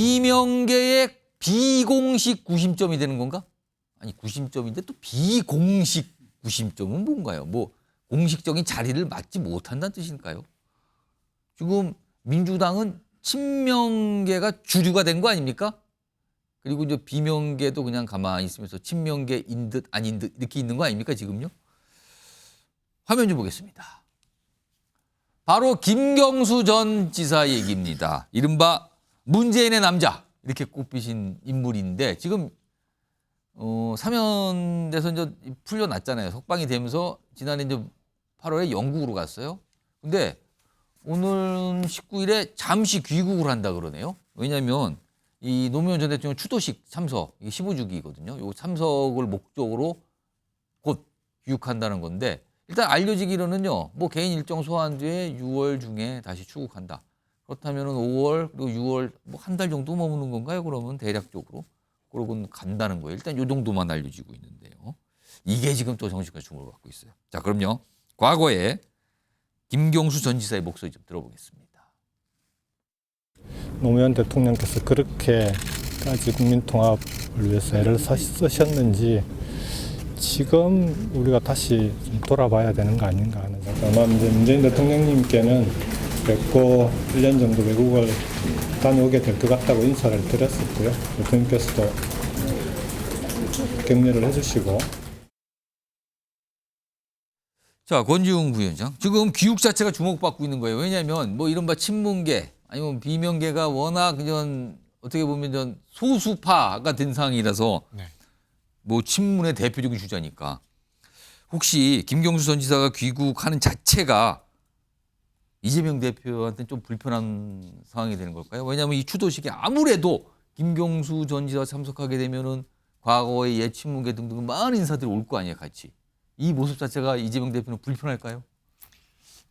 비명계의 비공식 구심점이 되는 건가? 아니 90점인데 또 비공식 구심점은 뭔가요? 뭐 공식적인 자리를 맡지 못한다는 뜻일까요? 지금 민주당은 친명계가 주류가 된 거 아닙니까? 그리고 이제 비명계도 그냥 가만히 있으면서 친명계인 듯 아닌 듯 이렇게 있는 거 아닙니까 지금요? 화면 좀 보겠습니다. 바로 김경수 전 지사 얘기입니다. 이른바 문재인의 남자 이렇게 꼽히신 인물인데 지금 사면돼서 이제 풀려났잖아요. 석방이 되면서 지난해 이제 8월에 영국으로 갔어요. 근데 오늘 19일에 잠시 귀국을 한다 그러네요. 왜냐하면 이 노무현 전 대통령 추도식 참석, 이게 15주기거든요. 요 참석을 목적으로 곧 귀국한다는 건데 일단 알려지기로는요. 뭐 개인 일정 소환 뒤에 6월 중에 다시 출국한다. 그렇다면은 5월 그리고 6월 뭐 한 달 정도 머무는 건가요? 그러면 대략적으로 그러고는 간다는 거예요. 일단 요 정도만 알려지고 있는데요. 이게 지금 또 정치권 주목을 받고 있어요. 자, 그럼요. 과거에 김경수 전 지사의 목소리 좀 들어보겠습니다. 노무현 대통령께서 그렇게까지 국민 통합을 위해서 애를 쓰셨는지 지금 우리가 다시 좀 돌아봐야 되는 거 아닌가 하는 생각. 아마 이제 문재인 대통령님께는 뵙고 1년 정도 외국을 다녀오게 될 것 같다고 인사를 드렸었고요. 대통령께서도 격려를 해주시고. 자, 권지웅 부위원장. 지금 귀국 자체가 주목받고 있는 거예요. 왜냐하면 뭐 이른바 친문계 아니면 비명계가 워낙 그냥 어떻게 보면 전 소수파가 된 상황이라서 뭐 친문의 대표적인 주자니까 혹시 김경수 전 지사가 귀국하는 자체가 이재명 대표한테는 좀 불편한 상황이 되는 걸까요? 왜냐하면 이 추도식에 아무래도 김경수 전 지사가 참석하게 되면은 과거의 옛 친문계 등등 많은 인사들이 올 거 아니에요, 같이. 이 모습 자체가 이재명 대표는 불편할까요?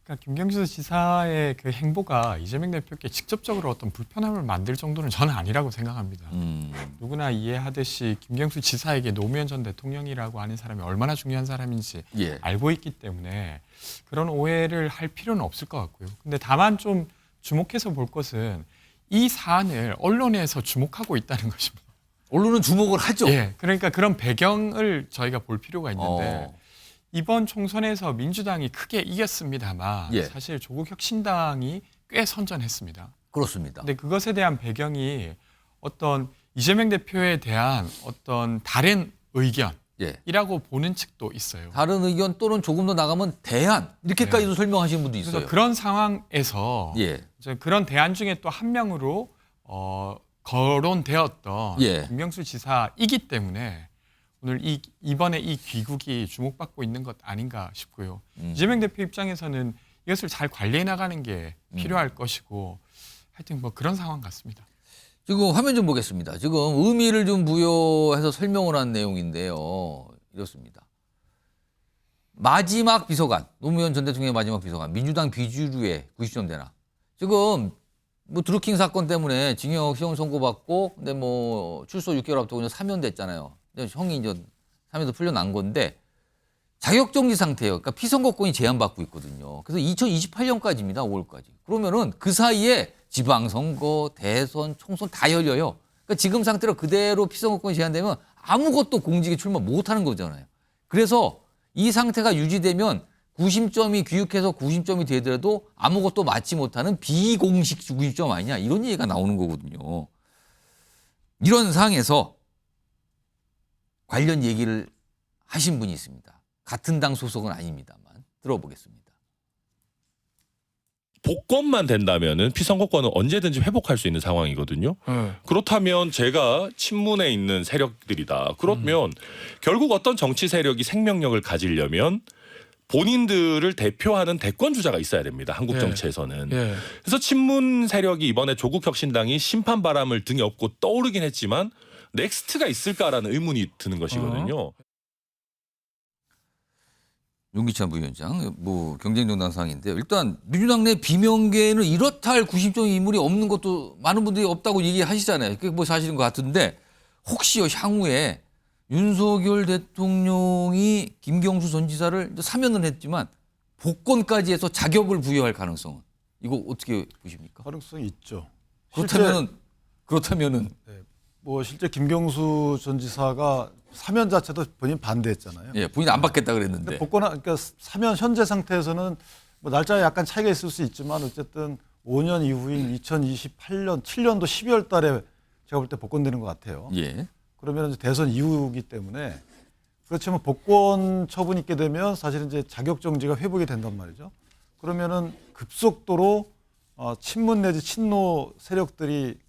그러니까 김경수 지사의 그 행보가 이재명 대표께 직접적으로 어떤 불편함을 만들 정도는 저는 아니라고 생각합니다. 누구나 이해하듯이 김경수 지사에게 노무현 전 대통령이라고 하는 사람이 얼마나 중요한 사람인지 알고 있기 때문에 그런 오해를 할 필요는 없을 것 같고요. 근데 다만 좀 주목해서 볼 것은 이 사안을 언론에서 주목하고 있다는 것입니다. 언론은 주목을 하죠. 예, 그러니까 그런 배경을 저희가 볼 필요가 있는데 이번 총선에서 민주당이 크게 이겼습니다만 사실 조국 혁신당이 꽤 선전했습니다. 그렇습니다. 근데 그것에 대한 배경이 어떤 이재명 대표에 대한 어떤 다른 의견이라고 보는 측도 있어요. 다른 의견 또는 조금 더 나가면 대안 이렇게까지도 설명하시는 분도 있어요. 그래서 그런 상황에서 이제 그런 대안 중에 또 한 명으로 거론되었던 김경수 지사이기 때문에 오늘 이번에 이 귀국이 주목받고 있는 것 아닌가 싶고요. 이재명 대표 입장에서는 이것을 잘 관리해 나가는 게 필요할 것이고 하여튼 뭐 그런 상황 같습니다. 지금 화면 좀 보겠습니다. 지금 의미를 좀 부여해서 설명을 한 내용인데요. 이렇습니다. 마지막 비서관, 노무현 전 대통령의 마지막 비서관, 민주당 비주류에 90점 되나. 지금 뭐 드루킹 사건 때문에 징역 시험 선고받고 근데 뭐 출소 6개월 앞두고 그냥 사면됐잖아요. 형이 이제 사면에서 풀려난 건데 자격정지 상태예요. 그러니까 피선거권이 제한받고 있거든요. 그래서 2028년까지입니다. 5월까지. 그러면은 그 사이에 지방선거, 대선, 총선 다 열려요. 그러니까 지금 상태로 그대로 피선거권이 제한되면 아무것도 공직에 출마 못하는 거잖아요. 그래서 이 상태가 유지되면 90점이 귀국해서 90점이 되더라도 아무것도 맞지 못하는 비공식 90점 아니냐 이런 얘기가 나오는 거거든요. 이런 상황에서 관련 얘기를 하신 분이 있습니다. 같은 당 소속은 아닙니다만 들어보겠습니다. 복권만 된다면은 피선거권은 언제든지 회복할 수 있는 상황이거든요. 그렇다면 제가 친문에 있는 세력들이다. 그러면 결국 어떤 정치 세력이 생명력을 가지려면 본인들을 대표하는 대권 주자가 있어야 됩니다. 한국 정치에서는. 그래서 친문 세력이 이번에 조국 혁신당이 심판 바람을 등에 업고 떠오르긴 했지만 넥스트가 있을까라는 의문이 드는 것이거든요. 윤기찬 부위원장, 뭐 경쟁정당 상황인데요. 일단 민주당 내 비명계에는 이렇다 할 90점 인물이 없는 것도 많은 분들이 없다고 얘기하시잖아요. 그게 뭐 사실인 것 같은데 혹시요 향후에 윤석열 대통령이 김경수 전 지사를 사면은 했지만 복권까지 해서 자격을 부여할 가능성은 이거 어떻게 보십니까? 가능성이 있죠. 그렇다면 그렇다면은 뭐 실제 김경수 전 지사가 사면 자체도 본인 반대했잖아요. 예, 본인 안 받겠다 근데 그랬는데. 그러니까 사면 현재 상태에서는 뭐 날짜에 약간 차이가 있을 수 있지만 어쨌든 5년 이후인 2028년 7년도 12월 달에 제가 볼 때 복권되는 것 같아요. 예. 그러면 이제 대선 이후이기 때문에 그렇지만 복권 처분이 있게 되면 사실은 이제 자격 정지가 회복이 된단 말이죠. 그러면은 급속도로 친문 내지 친노 세력들이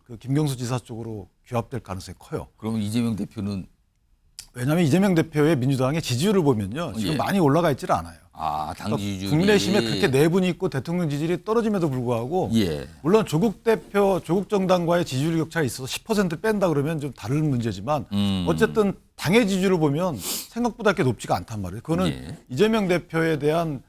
그 김경수 지사 쪽으로 규합될 가능성이 커요. 그러면 이재명 대표는 왜냐하면 이재명 대표의 민주당의 지지율을 보면요. 지금 예. 많이 올라가 있지를 않아요. 당 지지율이 국내심에 그렇게 내분이 있고 대통령 지지율이 떨어짐에도 불구하고 예. 물론 조국 대표, 조국 정당과의 지지율 격차가 있어서 10% 뺀다 그러면 좀 다른 문제지만 어쨌든 당의 지지율을 보면 생각보다 그렇게 높지가 않단 말이에요. 그거는 예. 이재명 대표에 대한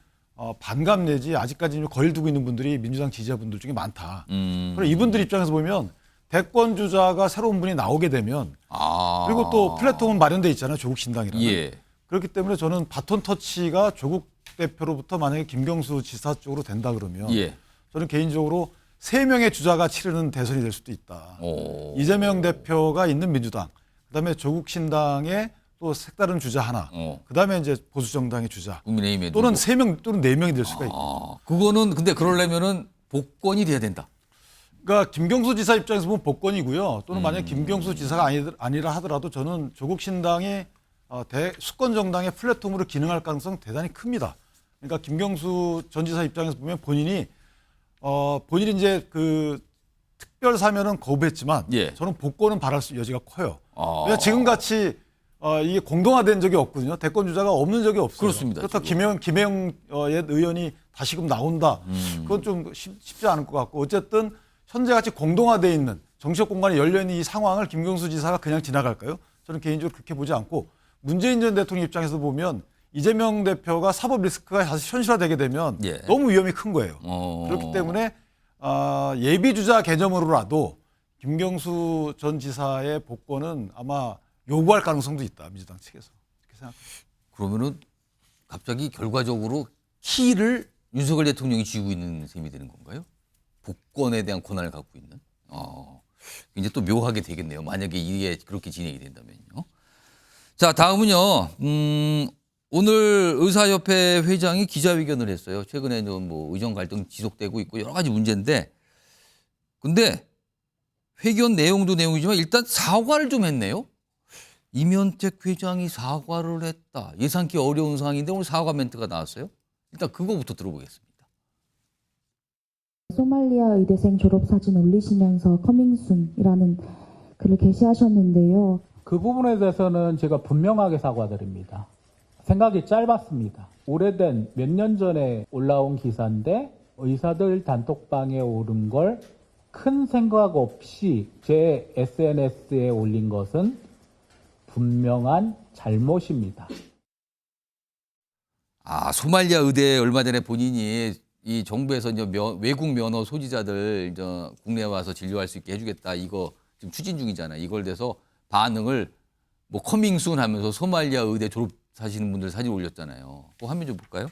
반감 내지 아직까지 거리를 두고 있는 분들이 민주당 지지자분들 중에 많다. 그리고 이분들 입장에서 보면 대권 주자가 새로운 분이 나오게 되면 그리고 또 플랫폼은 마련돼 있잖아요. 조국 신당이라는. 예. 그렇기 때문에 저는 바톤 터치가 조국 대표로부터 만약에 김경수 지사 쪽으로 된다 그러면 예. 저는 개인적으로 3명의 주자가 치르는 대선이 될 수도 있다. 오. 이재명 대표가 있는 민주당, 그다음에 조국 신당의 또 색다른 주자 하나, 그다음에 이제 보수 정당의 주자, 국민의힘에 또는 3명 또는 4명이 될 수가 있고. 그거는 근데 그러려면은 복권이 돼야 된다. 그러니까 김경수 지사 입장에서 보면 복권이고요. 또는 만약 김경수 지사가 아니라 하더라도 저는 조국 신당이 수권 정당의 플랫폼으로 기능할 가능성 대단히 큽니다. 그러니까 김경수 전 지사 입장에서 보면 본인이 이제 그 특별 사면은 거부했지만 예. 저는 복권은 바랄 수 여지가 커요. 왜냐 지금 같이 이게 공동화된 적이 없거든요. 대권 주자가 없는 적이 없어요. 그렇습니다, 그렇다고 지금. 김영 옛 의원이 다시금 나온다. 그건 좀 쉽지 않을 것 같고 어쨌든 현재 같이 공동화돼 있는 정치적 공간이 열려 있는 이 상황을 김경수 지사가 그냥 지나갈까요? 저는 개인적으로 그렇게 보지 않고 문재인 전 대통령 입장에서 보면 이재명 대표가 사법 리스크가 다시 현실화되게 되면 예. 너무 위험이 큰 거예요. 그렇기 때문에 예비 주자 개념으로라도 김경수 전 지사의 복권은 아마 요구할 가능성도 있다. 민주당 측에서. 그렇게 생각합니다. 그러면은 갑자기 결과적으로 키를 윤석열 대통령이 쥐고 있는 셈이 되는 건가요? 복권에 대한 권한을 갖고 있는. 이제 또 묘하게 되겠네요. 만약에 이게 그렇게 진행이 된다면요. 자, 다음은요. 오늘 의사협회 회장이 기자회견을 했어요. 최근에 뭐 의정 갈등 지속되고 있고 여러 가지 문제인데, 근데 회견 내용도 내용이지만 일단 사과를 좀 했네요. 이면택 회장이 사과를 했다. 예상치 어려운 상황인데 오늘 사과 멘트가 나왔어요. 일단 그거부터 들어보겠습니다. 소말리아 의대생 졸업사진 올리시면서 커밍순이라는 글을 게시하셨는데요. 그 부분에 대해서는 제가 분명하게 사과드립니다. 생각이 짧았습니다. 오래된 몇 년 전에 올라온 기사인데 의사들 단톡방에 오른 걸 큰 생각 없이 제 SNS에 올린 것은 분명한 잘못입니다. 소말리아 의대에 얼마 전에 본인이 이 정부에서 이제 외국 면허 소지자들 이제 국내에 와서 진료할 수 있게 해주겠다. 이거 지금 추진 중이잖아요. 이걸 대해서 반응을 뭐 커밍순 하면서 소말리아 의대 졸업하시는 분들 사진 올렸잖아요. 그 화면 좀 볼까요?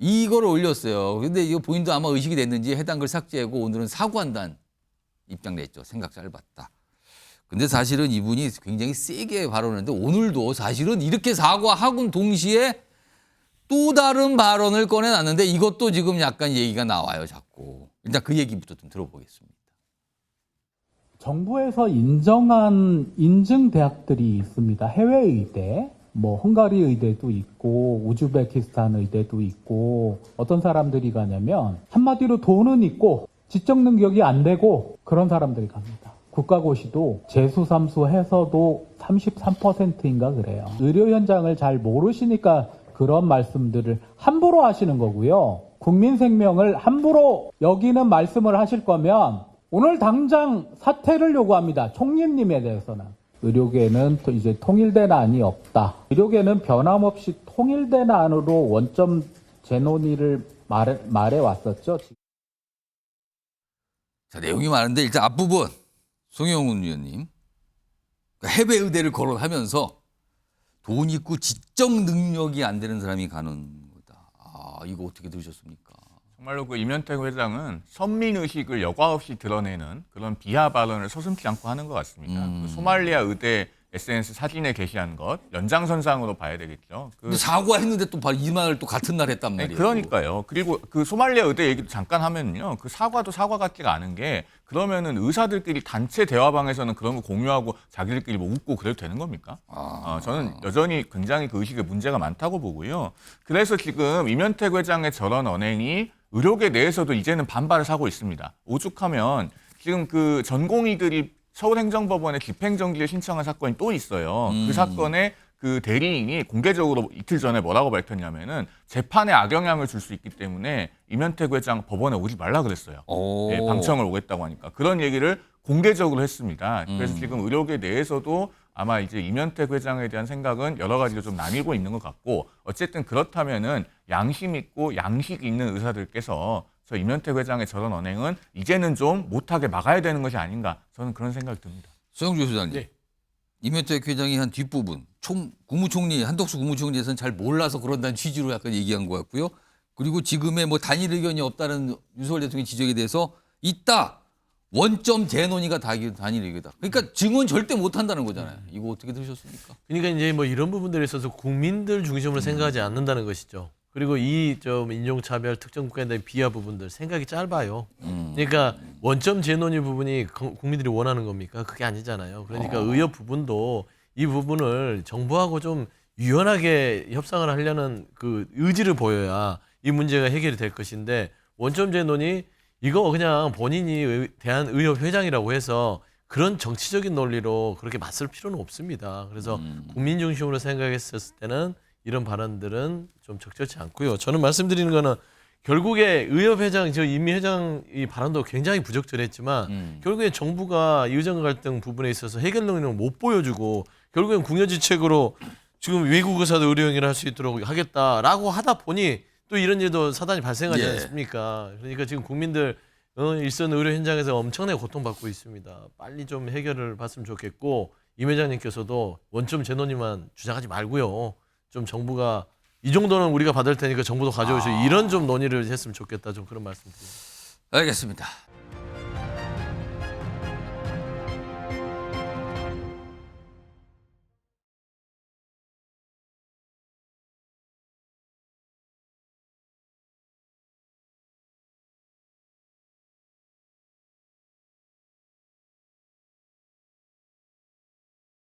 이걸 올렸어요. 근데 이거 본인도 아마 의식이 됐는지 해당 글 삭제하고 오늘은 사과한다는 입장 냈죠. 생각 짧았다. 근데 사실은 이분이 굉장히 세게 발언했는데 오늘도 사실은 이렇게 사과하고는 동시에 또 다른 발언을 꺼내놨는데 이것도 지금 약간 얘기가 나와요. 자꾸. 일단 그 얘기부터 좀 들어보겠습니다. 정부에서 인정한 인증 대학들이 있습니다. 해외 의대, 뭐 헝가리 의대도 있고 우즈베키스탄 의대도 있고 어떤 사람들이 가냐면 한마디로 돈은 있고 지적 능력이 안 되고 그런 사람들이 갑니다. 국가고시도 재수 삼수 해서도 33%인가 그래요. 의료 현장을 잘 모르시니까 그런 말씀들을 함부로 하시는 거고요. 국민 생명을 함부로 여기는 말씀을 하실 거면 오늘 당장 사퇴를 요구합니다. 총리님에 대해서는. 의료계는 이제 통일된 안이 없다. 의료계는 변함없이 통일된 안으로 원점 재논의를 말해왔었죠. 자, 내용이 많은데 일단 앞부분 송영훈 의원님. 해외 의대를 거론하면서 돈 있고 지적 능력이 안 되는 사람이 가는 거다. 이거 어떻게 들으셨습니까? 정말로 그 임현택 회장은 선민 의식을 여과 없이 드러내는 그런 비하 발언을 서슴지 않고 하는 것 같습니다. 그 소말리아 의대 SNS 사진에 게시한 것 연장선상으로 봐야 되겠죠. 근데 사과했는데 또 바로 이 말을 또 같은 날 했단 말이에요. 그러니까요. 그리고 그 소말리아 의대 얘기도 잠깐 하면요. 그 사과도 사과 같지가 않은 게 그러면은 의사들끼리 단체 대화방에서는 그런 거 공유하고 자기들끼리 뭐 웃고 그래도 되는 겁니까? 저는 여전히 굉장히 그 의식에 문제가 많다고 보고요. 그래서 지금 임현택 회장의 저런 언행이 의료계 내에서도 이제는 반발을 사고 있습니다. 오죽하면 지금 그 전공의들이 서울행정법원에 집행정지를 신청한 사건이 또 있어요. 그 사건에 그 대리인이 공개적으로 이틀 전에 뭐라고 밝혔냐면은 재판에 악영향을 줄 수 있기 때문에 임현택 회장 법원에 오지 말라 그랬어요. 예, 방청을 오겠다고 하니까 그런 얘기를 공개적으로 했습니다. 그래서 지금 의료계 내에서도 아마 이제 임현택 회장에 대한 생각은 여러 가지로 좀 나뉘고 있는 것 같고 어쨌든 그렇다면은 양심 있고 양식 있는 의사들께서 저 임현택 회장의 저런 언행은 이제는 좀 못하게 막아야 되는 것이 아닌가 저는 그런 생각이 듭니다. 소영주 소장님, 임현택 회장이 한 뒷부분 국무총리 한덕수 국무총리에서는 잘 몰라서 그런다는 취지로 약간 얘기한 것 같고요. 그리고 지금의 뭐 단일 의견이 없다는 윤석열 대통령 지적에 대해서 있다. 원점 재논의가 단일 의견이다. 그러니까 증언 절대 못 한다는 거잖아요. 이거 어떻게 들으셨습니까? 그러니까 이제 뭐 이런 부분들에 있어서 국민들 중심으로 생각하지 않는다는 것이죠. 그리고 이 좀 인종차별 특정 국가에 대한 비하 부분들 생각이 짧아요. 그러니까 원점 재논의 부분이 국민들이 원하는 겁니까? 그게 아니잖아요. 그러니까 의협 부분도 이 부분을 정부하고 좀 유연하게 협상을 하려는 그 의지를 보여야 이 문제가 해결이 될 것인데 원점 재논의 이거 그냥 본인이 대한의협 회장이라고 해서 그런 정치적인 논리로 그렇게 맞설 필요는 없습니다. 그래서 국민 중심으로 생각했을 때는 이런 발언들은 좀 적절치 않고요. 저는 말씀드리는 거는 결국에 의협 회장, 저 이미 회장 이 발언도 굉장히 부적절했지만 결국에 정부가 의정 갈등 부분에 있어서 해결 능력을 못 보여주고 결국엔 궁여지책으로 지금 외국 의사도 의료 행위를 할 수 있도록 하겠다라고 하다 보니 또 이런 일도 사단이 발생하지 않습니까? 그러니까 지금 국민들 일선 의료 현장에서 엄청나게 고통받고 있습니다. 빨리 좀 해결을 봤으면 좋겠고 임 회장님께서도 원점 재논의만 주장하지 말고요. 좀 정부가 이 정도는 우리가 받을 테니까 정부도 가져오시고 이런 좀 논의를 했으면 좋겠다. 좀 그런 말씀드립니다. 알겠습니다.